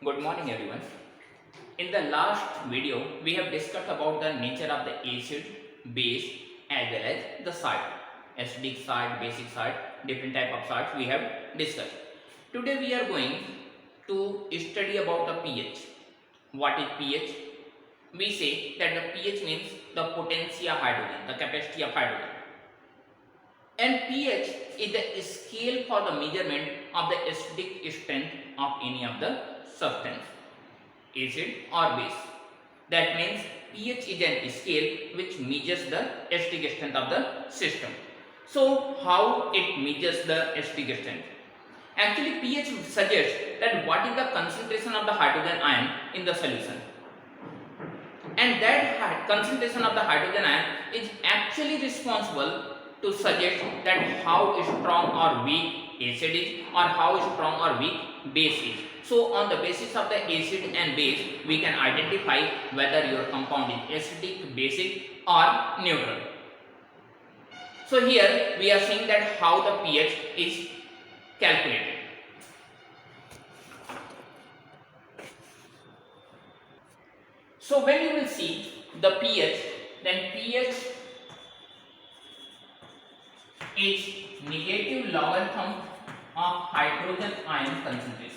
Good morning everyone. In the last video, we have discussed about the nature of the acid, base as well as the salt. Acidic salt, basic salt, different type of salts we have discussed. Today we are going to study about the pH. What is pH? We say that the pH means the potency of hydrogen, the capacity of hydrogen. And pH is the scale for the measurement of the acidic strength of any of the substance, acid or base. That means pH is an scale which measures the acidic strength of the system. So how it measures the acidic strength? Actually pH suggests that what is the concentration of the hydrogen ion in the solution, and that concentration of the hydrogen ion is actually responsible to suggest that how strong or weak acid is or how strong or weak base is. So on the basis of the acid and base, we can identify whether your compound is acidic, basic or neutral. So here we are seeing that how the pH is calculated. So when you will see the pH, then pH is negative logarithm of hydrogen ion concentration.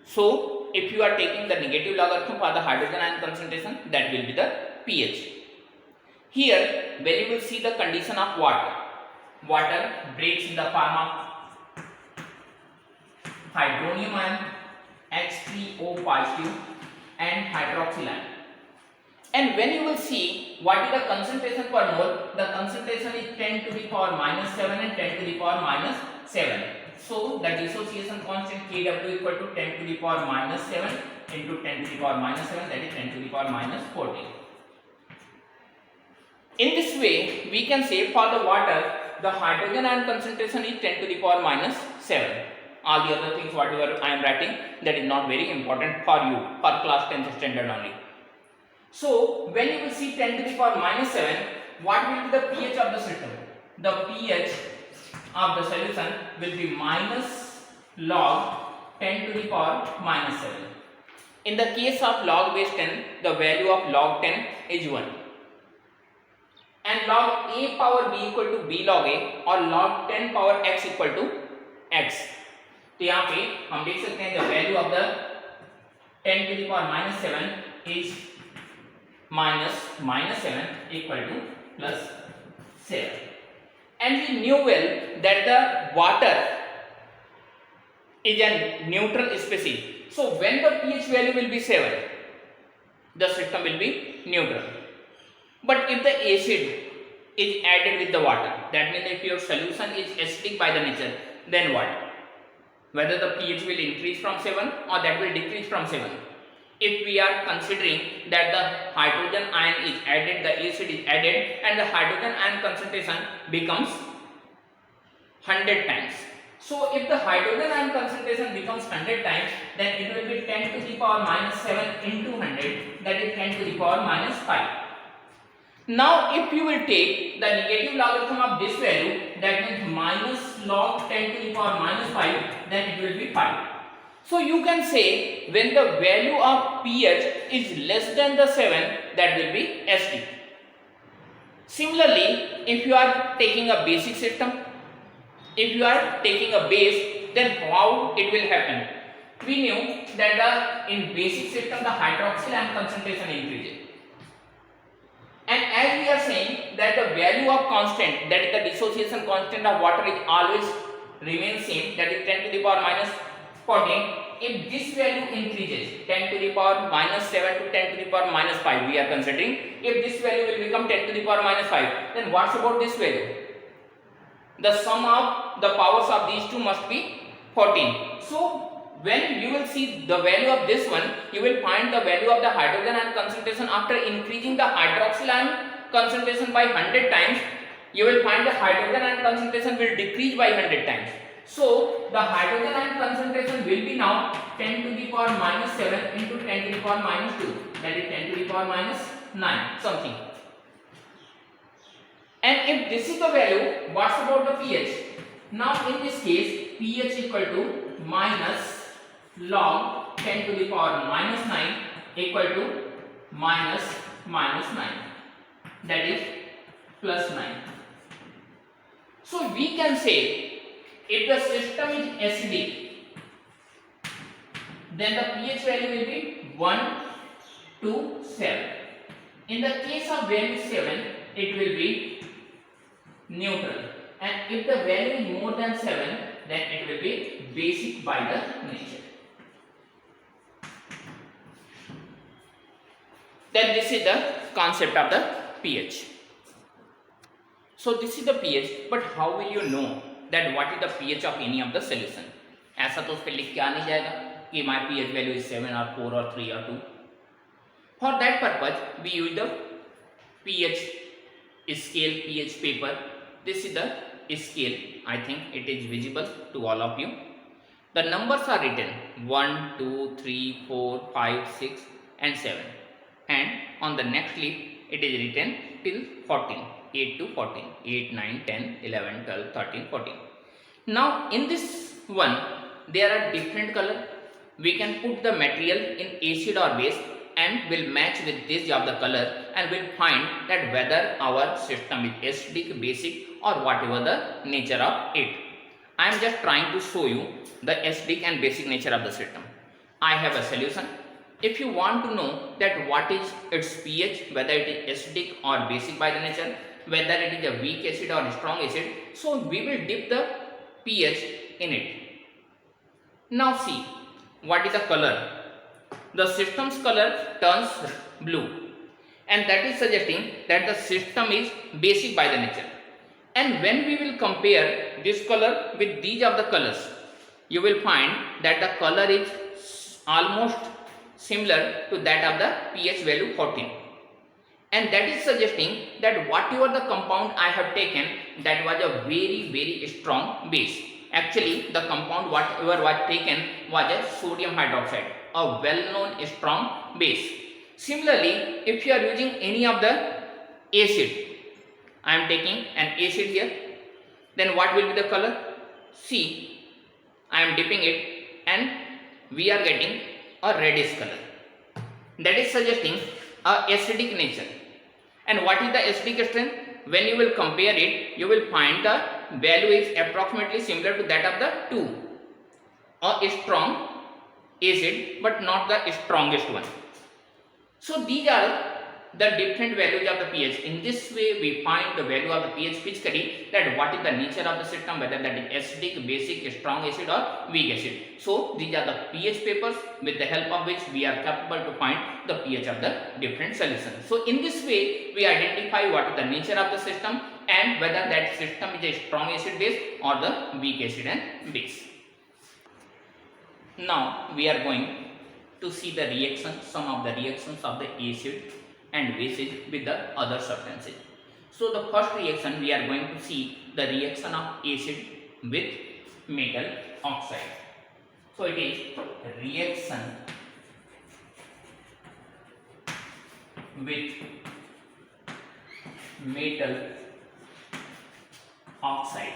So if you are taking the negative logarithm for the hydrogen ion concentration, that will be the pH. Here when you will see the condition of water breaks in the form of hydronium ion, H3O positive and hydroxyl ion. And when you will see what is the concentration per mole, the concentration is 10 to the power minus 7 and 10 to the power minus 7. So the dissociation constant Kw equal to 10 to the power minus 7 into 10 to the power minus 7, that is 10 to the power minus 14. In this way, we can say for the water, the hydrogen ion concentration is 10 to the power minus 7. All the other things whatever I am writing, that is not very important for you, for class 10th standard only. So when you will see 10 to the power minus 7, what will be the pH of the system? The pH of the solution will be minus log 10 to the power minus 7. In the case of log base 10, the value of log 10 is 1. And log a power b equal to b log a or log 10 power x equal to x. तो यहाँ पे हम देख सकते हैं the value of the 10 to the power minus 7 is minus 7 equal to plus 7. And we knew well that the water is a neutral species. So when the pH value will be 7, the system will be neutral. But if the acid is added with the water, that means if your solution is acidic by the nature, then what? Whether the pH will increase from 7 or that will decrease from 7. If we are considering that the hydrogen ion is added, the acid is added, and the hydrogen ion concentration becomes 100 times. So if the hydrogen ion concentration becomes 100 times, then it will be 10 to the power minus 7 into 100, that is 10 to the power minus 5. Now if you will take the negative logarithm of this value, that means minus log 10 to the power minus 5, then it will be 5. So you can say when the value of pH is less than the 7, that will be acidic. Similarly, if you are taking a basic system, if you are taking a base, then how it will happen? We knew that in basic system the hydroxyl ion concentration increases. And as we are saying that the value of constant, that is the dissociation constant of water, is always remains same, that is 10 to the power minus 14. If this value increases 10 to the power minus 7 to 10 to the power minus 5, we are considering, if this value will become 10 to the power minus 5, then what's about this value? The sum of the powers of these two must be 14. So when you will see the value of this one, you will find the value of the hydrogen ion concentration after increasing the hydroxyl ion concentration by 100 times. You will find the hydrogen ion concentration will decrease by 100 times. So the hydrogen ion concentration will be now 10 to the power minus 7 into 10 to the power minus 2, that is 10 to the power minus 9 something. And if this is the value, what's about the pH? Now in this case pH equal to minus log 10 to the power minus 9 equal to minus 9, that is plus 9. So we can say if the system is acidic, then the pH value will be 1 to 7. In the case of value 7, it will be neutral, and if the value is more than 7, then it will be basic by the nature. Then this is the concept of the pH. So this is the pH, but how will you know that what is the pH of any of the solution? ऐसा तो उस पे लिख के आ नहीं जाएगा कि my pH value is 7 or 4 or 3 or 2. For that purpose, we use the pH scale, pH paper. This is the scale. I think it is visible to all of you. The numbers are written 1, 2, 3, 4, 5, 6 and 7. And on the next leaf, it is written till 14. 8 to 14, 8, 9, 10, 11, 12, 13, 14. Now in this one, there are different color. We can put the material in acid or base and will match with this of the color, and will find that whether our system is acidic, basic or whatever the nature of it. I am just trying to show you the acidic and basic nature of the system. I have a solution. If you want to know that what is its pH, whether it is acidic or basic by the nature, whether it is a weak acid or a strong acid, so we will dip the pH in it. Now see, what is the color? The system's color turns blue, and that is suggesting that the system is basic by the nature. And when we will compare this color with these of the colors, you will find that the color is almost similar to that of the pH value 14. And that is suggesting that whatever the compound I have taken, that was a very strong base. Actually, the compound whatever was taken was a sodium hydroxide, a well-known strong base. Similarly, if you are using any of the acid, I am taking an acid here, then what will be the color? See, I am dipping it and we are getting a reddish color. That is suggesting a acidic nature. And what is the acidic strength? When you will compare it, you will find the value is approximately similar to that of the 2. A strong acid, but not the strongest one. So these are the different values of the pH. In this way, we find the value of the pH physically, that what is the nature of the system, whether that is acidic, basic, strong acid or weak acid. So these are the pH papers with the help of which we are capable to find the pH of the different solutions. So in this way, we identify what is the nature of the system and whether that system is a strong acid base or the weak acid and base. Now we are going to see the reactions, some of the reactions of the acid and bases with the other substances. So the first reaction, we are going to see the reaction of acid with metal oxide. So it is reaction with metal oxide.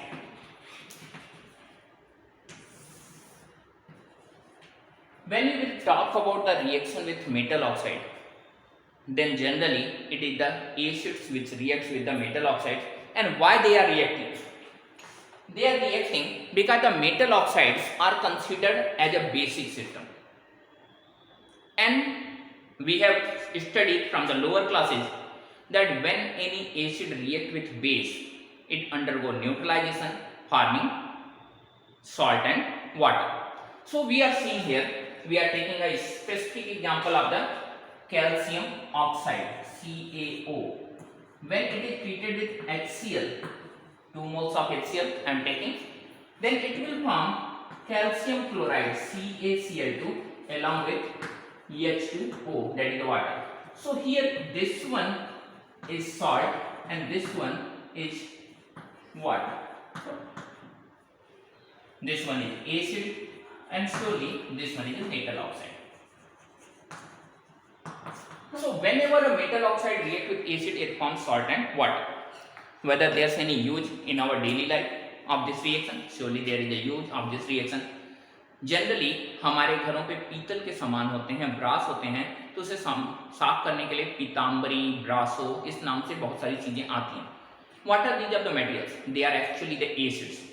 When we will talk about the reaction with metal oxide, then generally it is the acids which reacts with the metal oxides. And why they are reacting? They are reacting because the metal oxides are considered as a basic system. And we have studied from the lower classes that when any acid react with base, it undergo neutralization, forming salt and water. So we are seeing here, we are taking a specific example of the calcium oxide, CaO. When it is treated with HCl, 2 moles of HCl I am taking, then it will form calcium chloride, CaCl2, along with H2O, that is the water. So here this one is salt and this one is water. This one is acid and slowly this one is metal oxide. So whenever a metal oxide reacts with acid, it forms salt and water. Whether there is any use in our daily life of this reaction, surely there is a use of this reaction. Generally हमारे घरों पे पीतल के सामान होते हैं, brass होते हैं, तो उसे साफ करने के लिए पीताम्बरी, ब्रासो इस नाम से बहुत सारी चीजें आती हैं। What are these of the materials? They are actually the acids.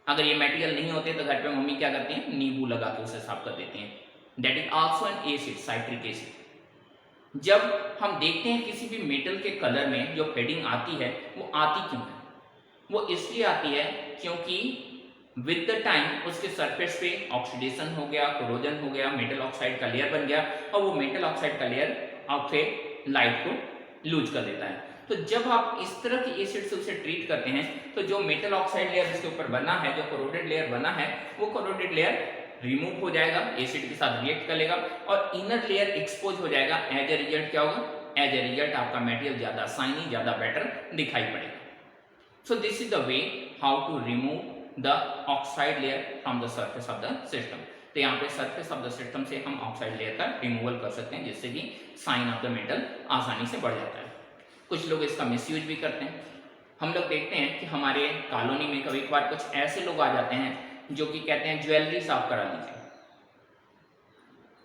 अगर ये मटेरियल नहीं होते तो घर पे मम्मी क्या करती हैं, नींबू लगा के उसे साफ कर देती हैं। That is also an acid, citric acid. जब हम देखते हैं किसी भी मेटल के कलर में जो फेडिंग आती है, वो आती क्यों है? वो इसलिए आती है क्योंकि विद द टाइम उसके सरफेस पे ऑक्सीडेशन हो गया, कोरोजन हो गया, मेटल ऑक्साइड का लेयर बन गया, और वो मेटल ऑक्साइड का लेयर आपके लाइट को लूज कर देता है। तो जब आप इस तरह की एसिड से उसे ट्रीट करते हैं, तो जो मेटल ऑक्साइड लेयर इसके ऊपर बना है, जो कोरोडेड लेयर बना है, वो कोरोडेड लेयर रिमूव हो जाएगा, एसिड के साथ रिएक्ट कर लेगा, और इनर लेयर एक्सपोज हो जाएगा। एज ए रिजल्ट क्या होगा? एज ए रिजल्ट आपका मटेरियल ज्यादा शाइनी, ज्यादा बेटर दिखाई पड़ेगा। So this is the way how to remove the oxide layer from the surface of the system. तो यहाँ पे surface of the system से हम oxide layer का removal कर सकते हैं, जिससे कि shine of the metal आसानी से बढ़ जाता है। कुछ लोग इसका misuse भी करते हैं। हम लोग देखते हैं कि हमारे कॉलोनी में कभी कभार कुछ ऐसे लोग आ जाते हैं जो कि कहते हैं ज्वेलरी साफ करा लीजिए,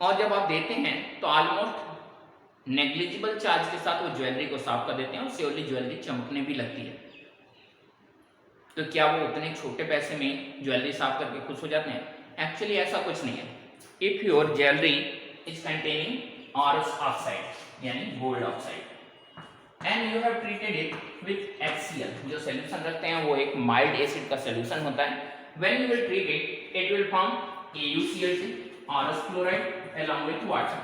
और जब आप देते हैं तो ऑलमोस्ट नेग्लिजिबल चार्ज के साथ वो ज्वेलरी को साफ कर देते हैं, और श्योरली ज्वेलरी चमकने भी लगती है। तो क्या वो उतने छोटे पैसे में ज्वेलरी साफ करके खुश हो जाते हैं? एक्चुअली ऐसा कुछ नहीं है। If your jewellery is containing aurous oxide यानी gold oxide and you have treated it with HCl, जो सॉल्यूशन रखते हैं वो एक माइल्ड एसिड का सॉल्यूशन होता है। When you will treat it, it will form AuCl3, Aurus chloride along with water.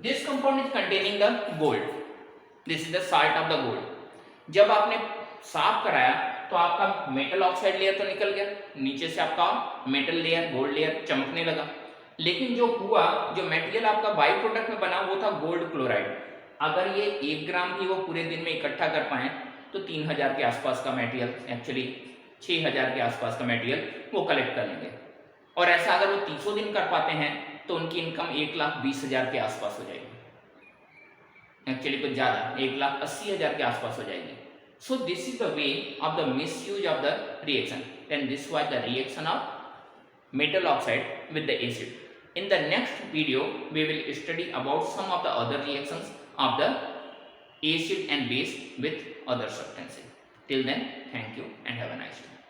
This compound is containing the gold. This is the salt of the gold. जब आपने साफ कराया तो आपका मेटल ऑक्साइड लेयर तो निकल गया, नीचे से आपका मेटल लेयर, गोल्ड लेयर चमकने लगा। लेकिन जो हुआ, जो मटेरियल आपका बाई प्रोडक्ट में बना वो था गोल्ड क्लोराइड। अगर ये 1 ग्राम भी वो पूरे दिन में इकट्ठा कर पाए तो 3000 के आसपास का मटेरियल, एक्चुअली 6000 के आसपास का मटेरियल वो कलेक्ट कर लेंगे। और ऐसा अगर वो 300 दिन कर पाते हैं तो उनकी इनकम 1,20,000 के आसपास हो जाएगी। एक्चुअली कुछ ज्यादा, 1,80,000 के आसपास हो जाएगी। So this is the way of the misuse of the reaction, and this was the reaction of metal oxide with the acid. In the next video we will study about some of the other reactions of the acid and base with other substances. Till then, thank you and have a nice day.